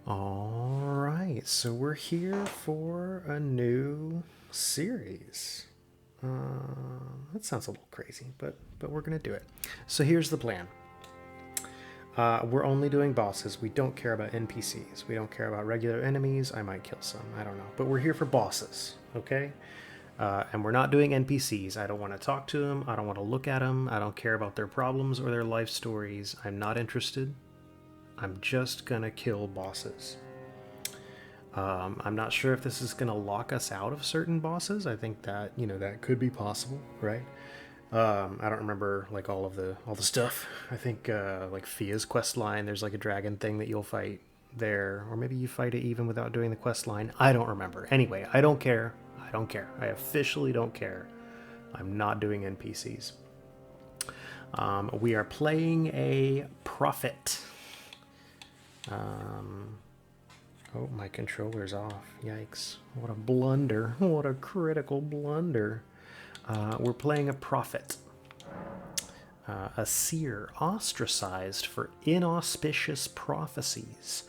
All right, so we're here for a new series. That sounds a little crazy, but we're gonna do it. So here's the plan. We're only doing bosses. We don't care about NPCs. We don't care about regular enemies. I might kill some. I don't know. But we're here for bosses, okay? And we're not doing NPCs. I don't want to talk to them. I don't want to look at them. I don't care about their problems or their life stories. I'm not interested. I'm just gonna kill bosses. I'm not sure if this is gonna lock us out of certain bosses. I think that that could be possible, right? I don't remember like all the stuff. I think like Fia's quest line. There's like a dragon thing that you'll fight there, or maybe you fight it even without doing the quest line. I don't remember. Anyway, I don't care. I don't care. I officially don't care. I'm not doing NPCs. We are playing a prophet. Oh, my controller's off. Yikes. What a blunder. What a critical blunder. We're playing a prophet. A seer ostracized for inauspicious prophecies,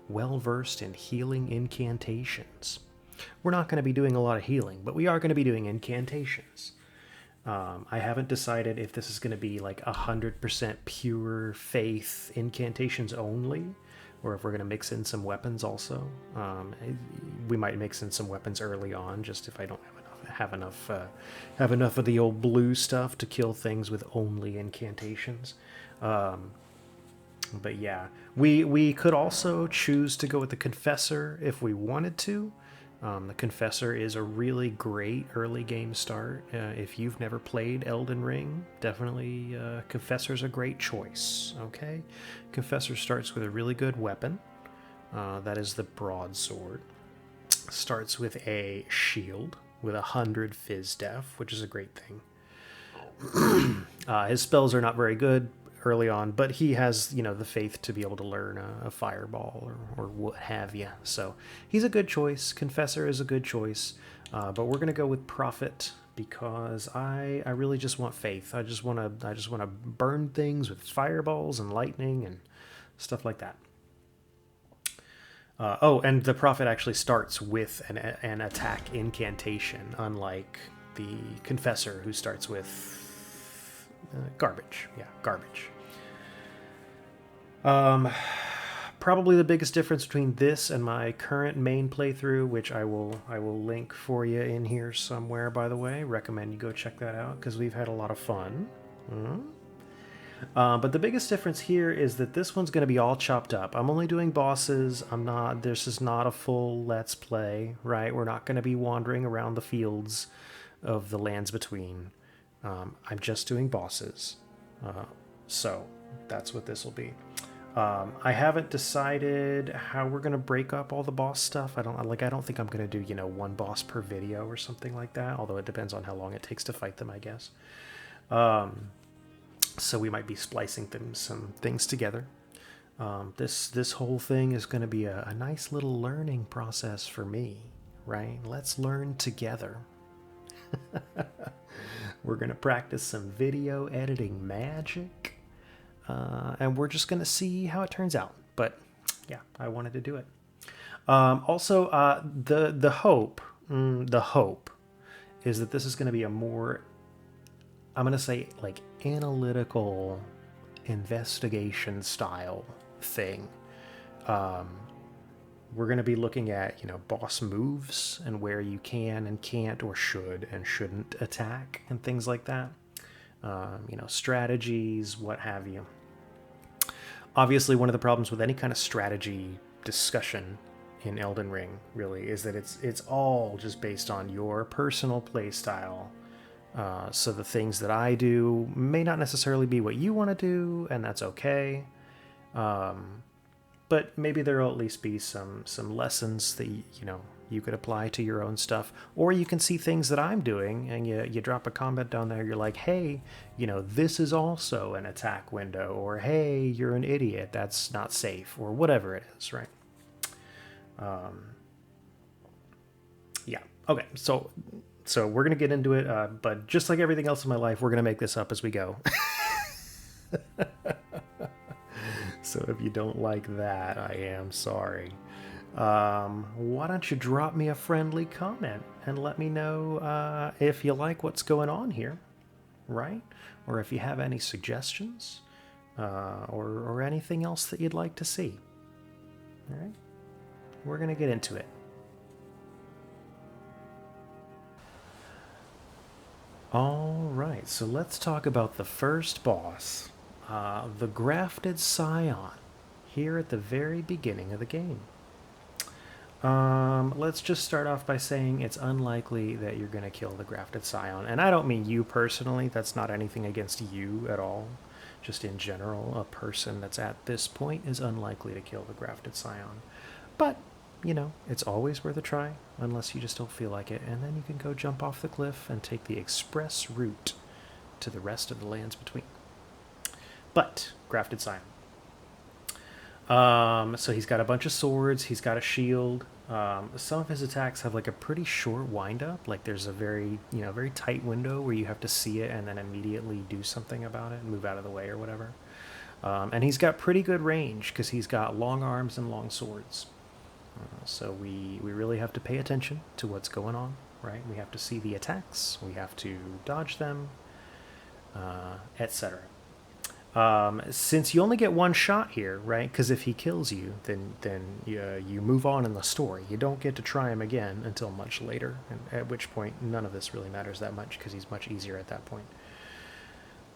well versed in healing incantations. We're not going to be doing a lot of healing, but we are going to be doing incantations. I haven't decided if this is going to be like 100% pure faith incantations only, or if we're going to mix in some weapons also. We might mix in some weapons early on, just if I don't have enough of the old blue stuff to kill things with only incantations. But yeah, we could also choose to go with the Confessor if we wanted to. The Confessor is a really great early game start. If you've never played Elden Ring, definitely Confessor's a great choice. Okay, Confessor starts with a really good weapon. That is the broadsword. Starts with a shield with 100 phys def, which is a great thing. His spells are not very good early on, but he has the faith to be able to learn a fireball or what have you. So he's a good choice. Confessor is a good choice, but we're gonna go with Prophet because I really just want faith. I just want to burn things with fireballs and lightning and stuff like that. And the Prophet actually starts with an attack incantation, unlike the Confessor, who starts with garbage. Yeah, garbage. Probably the biggest difference between this and my current main playthrough, which I will link for you in here somewhere, by the way. Recommend you go check that out because we've had a lot of fun. But the biggest difference here is that this one's going to be all chopped up. I'm only doing bosses. This is not a full Let's Play, right? We're not going to be wandering around the fields of the lands between. I'm just doing bosses. So that's what this will be. I haven't decided how we're going to break up all the boss stuff. I don't think I'm going to do, one boss per video or something like that. Although it depends on how long it takes to fight them, I guess. So we might be splicing some things together. This whole thing is going to be a nice little learning process for me, right? Let's learn together. We're going to practice some video editing magic, and we're just going to see how it turns out. But yeah, I wanted to do it. Also, the hope is that this is going to be a more, I'm going to say, like, analytical investigation style thing. We're going to be looking at, boss moves and where you can and can't or should and shouldn't attack and things like that. Strategies, what have you. Obviously, one of the problems with any kind of strategy discussion in Elden Ring, really, is that it's all just based on your personal play style. So the things that I do may not necessarily be what you want to do, and that's okay. But maybe there'll at least be some lessons that you could apply to your own stuff, or you can see things that I'm doing, and you drop a comment down there. You're like, hey, this is also an attack window, or hey, you're an idiot. That's not safe, or whatever it is, right? Yeah. Okay. So we're gonna get into it, but just like everything else in my life, we're gonna make this up as we go. So if you don't like that, I am sorry. Why don't you drop me a friendly comment and let me know if you like what's going on here, right? Or if you have any suggestions or anything else that you'd like to see. All right, we're going to get into it. All right, so let's talk about the first boss, the Grafted Scion, here at the very beginning of the game. Let's just start off by saying it's unlikely that you're going to kill the Grafted Scion. And I don't mean you personally, that's not anything against you at all. Just in general, a person that's at this point is unlikely to kill the Grafted Scion. But, you know, it's always worth a try, unless you just don't feel like it. And then you can go jump off the cliff and take the express route to the rest of the lands between. But, Grafted Scion. So he's got a bunch of swords, he's got a shield. Some of his attacks have like a pretty short windup. Like there's a very, very tight window where you have to see it and then immediately do something about it and move out of the way or whatever. And he's got pretty good range because he's got long arms and long swords. So we really have to pay attention to what's going on, right? We have to see the attacks, we have to dodge them, etc. Since you only get one shot here, right? Because if he kills you, then you move on in the story. You don't get to try him again until much later, and at which point none of this really matters that much because he's much easier at that point.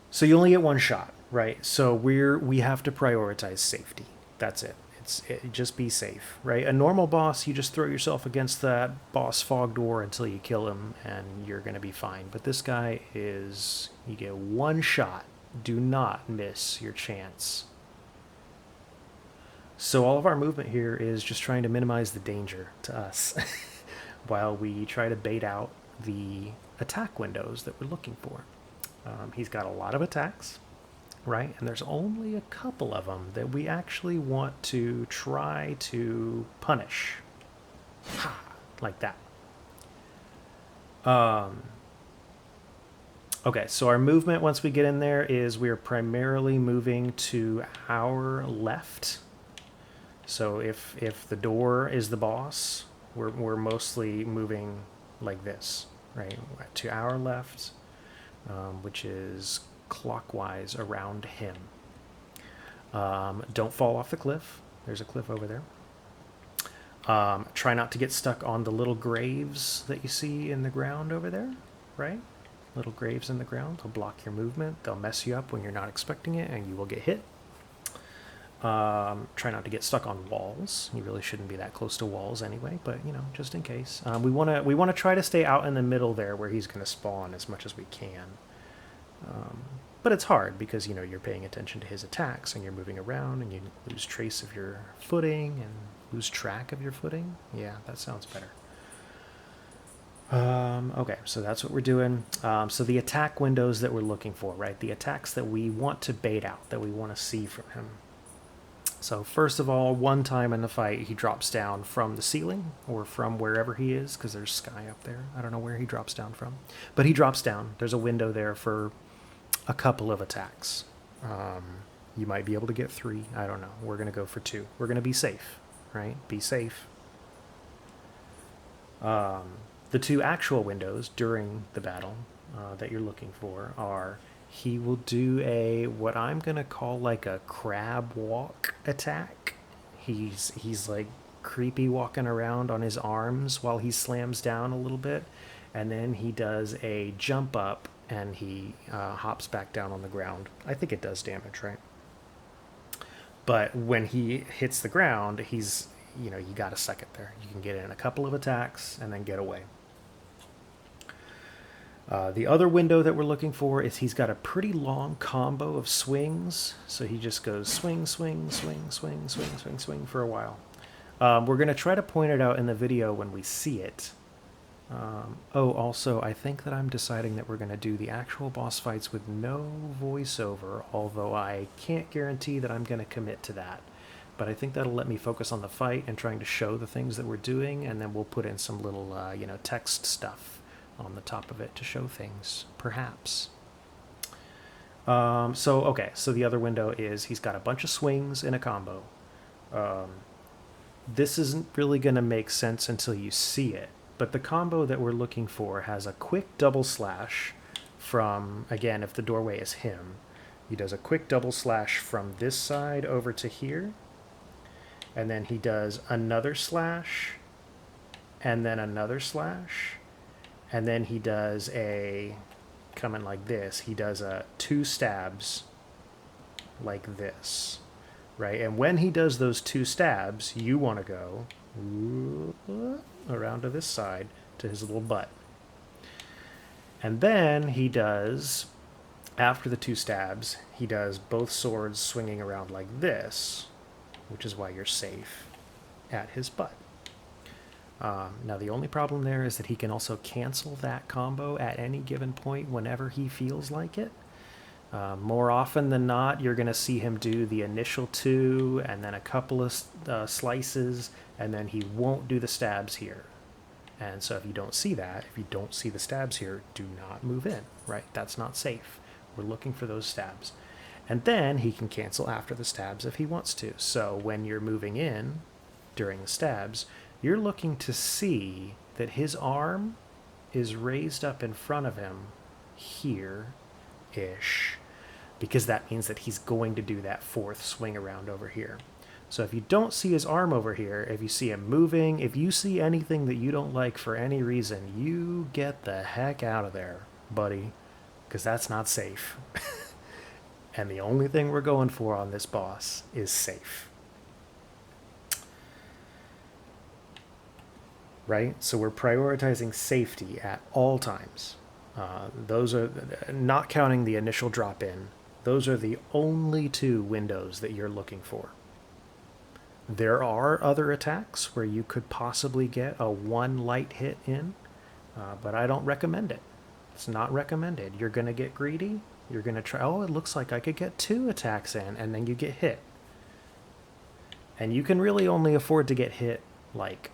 So you only get one shot, right? So we have to prioritize safety. That's it. Just be safe, right? A normal boss, you just throw yourself against that boss fog door until you kill him, and you're gonna be fine. But this guy is, you get one shot. Do not miss your chance. So all of our movement here is just trying to minimize the danger to us while we try to bait out the attack windows that we're looking for. He's got a lot of attacks, right? And there's only a couple of them that we actually want to try to punish. Ha! Like that. Okay, so our movement once we get in there is we're primarily moving to our left. So if the door is the boss, we're mostly moving like this, right? To our left, which is clockwise around him. Don't fall off the cliff. There's a cliff over there. Try not to get stuck on the little graves that you see in the ground over there, right? Little graves in the ground. They'll block your movement. They'll mess you up when you're not expecting it, and you will get hit. Try not to get stuck on walls. You really shouldn't be that close to walls anyway, but just in case. We want to try to stay out in the middle there where he's going to spawn as much as we can. But it's hard because you're paying attention to his attacks and you're moving around and you lose trace of your footing and lose track of your footing. Yeah, that sounds better. Okay, so that's what we're doing. So the attack windows that we're looking for, right? The attacks that we want to bait out, that we want to see from him. So first of all, one time in the fight, he drops down from the ceiling or from wherever he is, because there's sky up there. I don't know where he drops down from, but he drops down. There's a window there for a couple of attacks. You might be able to get 3. I don't know. We're going to go for 2. We're going to be safe, right? Be safe. The 2 actual windows during the battle that you're looking for are, he will do what I'm going to call like a crab walk attack. He's like creepy walking around on his arms while he slams down a little bit. And then he does a jump up and he hops back down on the ground. I think it does damage, right? But when he hits the ground, he's, you got a second there. You can get in a couple of attacks and then get away. The other window that we're looking for is he's got a pretty long combo of swings. So he just goes swing, swing, swing, swing, swing, swing, swing for a while. We're going to try to point it out in the video when we see it. Also, I think that I'm deciding that we're going to do the actual boss fights with no voiceover, although I can't guarantee that I'm going to commit to that. But I think that'll let me focus on the fight and trying to show the things that we're doing, and then we'll put in some little, text stuff on the top of it to show things, perhaps. So the other window is he's got a bunch of swings in a combo. This isn't really going to make sense until you see it, but the combo that we're looking for has a quick double slash from, again, if the doorway is him, he does a quick double slash from this side over to here, and then he does another slash, and then another slash, and then he does a, coming like this, he does a 2 stabs like this, right? And when he does those 2 stabs, you want to go around to this side to his little butt. And then he does, after the 2 stabs, he does both swords swinging around like this, which is why you're safe at his butt. Now the only problem there is that he can also cancel that combo at any given point whenever he feels like it. More often than not, you're going to see him do the initial 2 and then a couple of slices, and then he won't do the stabs here. And so if you don't see that, if you don't see the stabs here, do not move in, right? That's not safe. We're looking for those stabs. And then he can cancel after the stabs if he wants to. So when you're moving in during the stabs, you're looking to see that his arm is raised up in front of him here-ish, because that means that he's going to do that 4th swing around over here. So if you don't see his arm over here, if you see him moving, if you see anything that you don't like for any reason, you get the heck out of there, buddy, because that's not safe. And the only thing we're going for on this boss is safe. Right? So we're prioritizing safety at all times. Those are, not counting the initial drop in, those are the only 2 windows that you're looking for. There are other attacks where you could possibly get a 1 light hit in, but I don't recommend it. It's not recommended. You're going to get greedy. You're going to try, oh, it looks like I could get 2 attacks in, and then you get hit. And you can really only afford to get hit like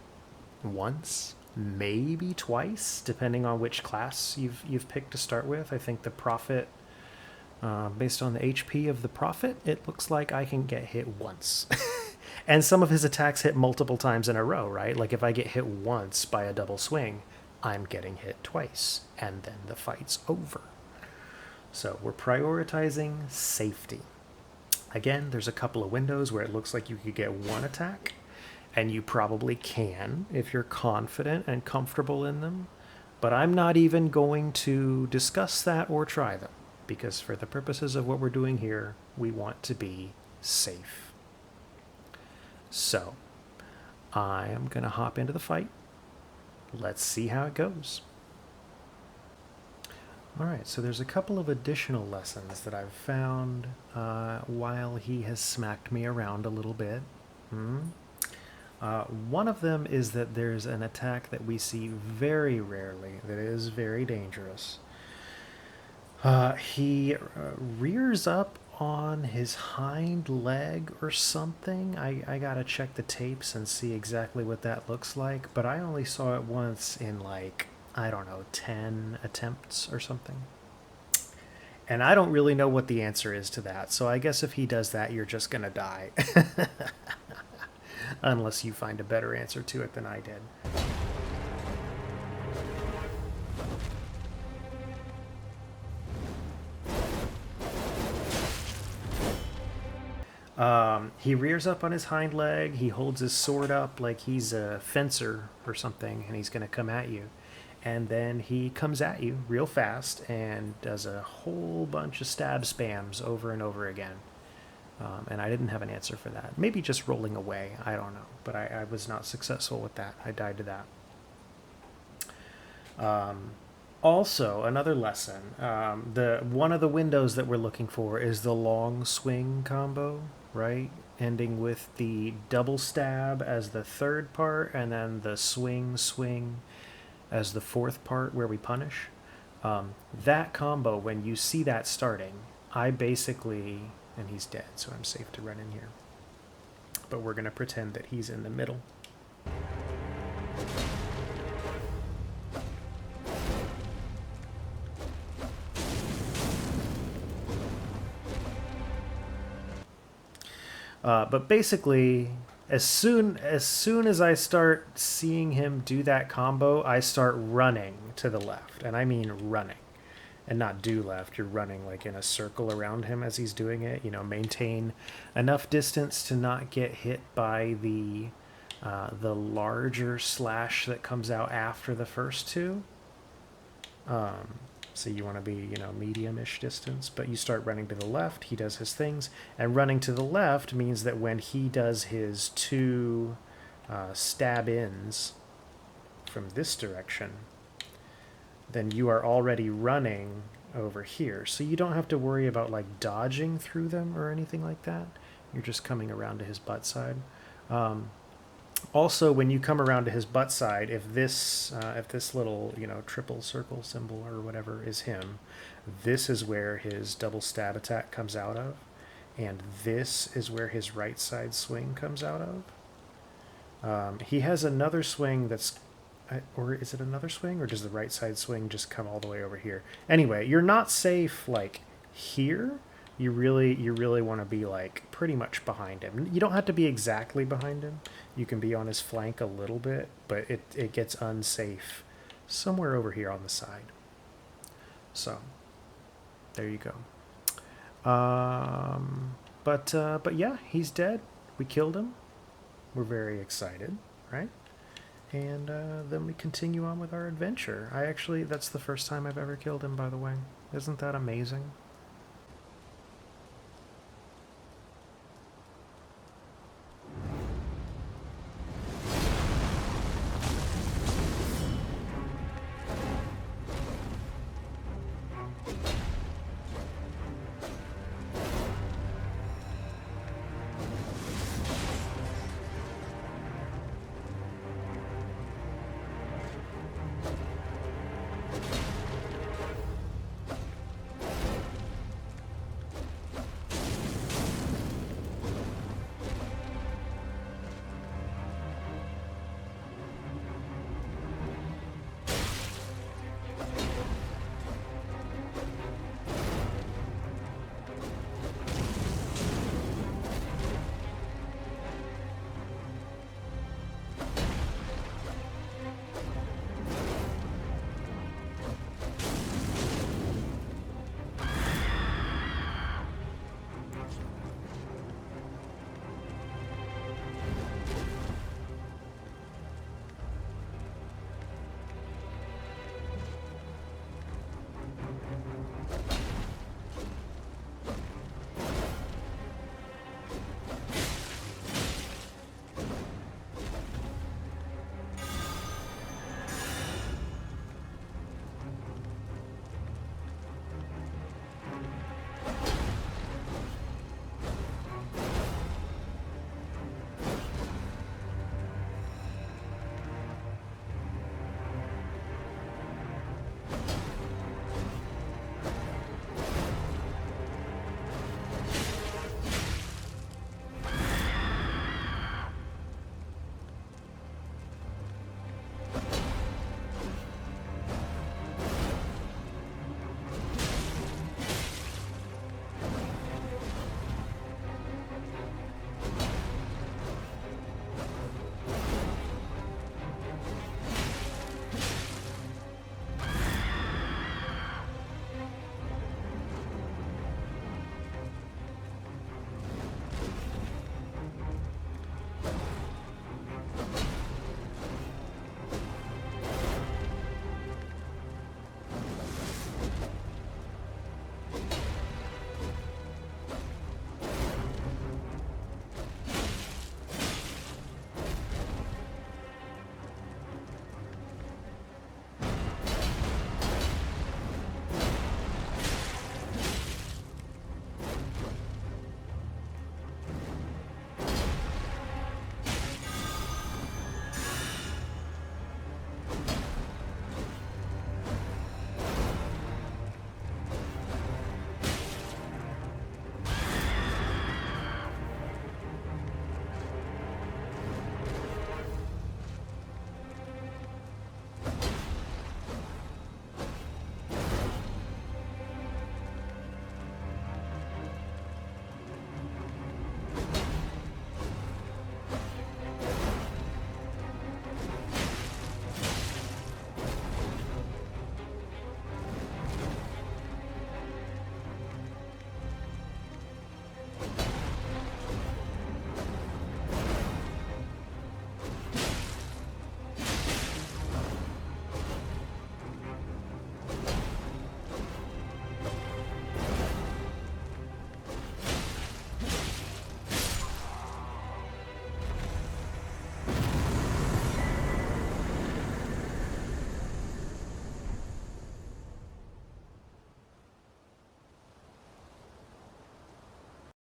once, maybe twice, depending on which class you've picked to start with. I think the Prophet, based on the HP of the Prophet, it looks like I can get hit once. And some of his attacks hit multiple times in a row, right? Like if I get hit once by a double swing, I'm getting hit twice, and then the fight's over. So we're prioritizing safety. Again, there's a couple of windows where it looks like you could get 1 attack, and you probably can if you're confident and comfortable in them. But I'm not even going to discuss that or try them, because for the purposes of what we're doing here, we want to be safe. So, I am going to hop into the fight. Let's see how it goes. Alright, so there's a couple of additional lessons that I've found while he has smacked me around a little bit. One of them is that there's an attack that we see very rarely that is very dangerous. He rears up on his hind leg or something. I gotta check the tapes and see exactly what that looks like, but I only saw it once in like, I don't know, 10 attempts or something. And I don't really know what the answer is to that, so I guess if he does that, you're just gonna die. Unless you find a better answer to it than I did. He rears up on his hind leg, he holds his sword up like he's a fencer or something, and he's going to come at you. And then he comes at you real fast and does a whole bunch of stab spams over and over again. And I didn't have an answer for that. Maybe just rolling away, I don't know. But I was not successful with that. I died to that. Also, another lesson, one of the windows that we're looking for is the long swing combo, right? Ending with the double stab as the 3rd part, and then the swing as the 4th part where we punish. That combo, when you see that starting, I basically, and he's dead, so I'm safe to run in here. But we're going to pretend that he's in the middle. But basically, as soon as I start seeing him do that combo, I start running to the left, and I mean running, and not do left. You're running like in a circle around him as he's doing it. You know, maintain enough distance to not get hit by the larger slash that comes out after the first two. So you want to be, medium-ish distance, but you start running to the left, he does his things, and running to the left means that when he does his two stab ins from this direction, then you are already running over here. So you don't have to worry about like dodging through them or anything like that. You're just coming around to his butt side. Also, when you come around to his butt side, if this little triple circle symbol or whatever is him, this is where his double stab attack comes out of, and this is where his right side swing comes out of. He has another swing that's, or is it another swing, or does the right side swing just come all the way over here? Anyway, you're not safe like here. You really want to be like pretty much behind him. You don't have to be exactly behind him. You can be on his flank a little bit, but it gets unsafe somewhere over here on the side. So there you go. But yeah, he's dead. We killed him. We're very excited, right? And then we continue on with our adventure. That's the first time I've ever killed him, by the way. Isn't that amazing?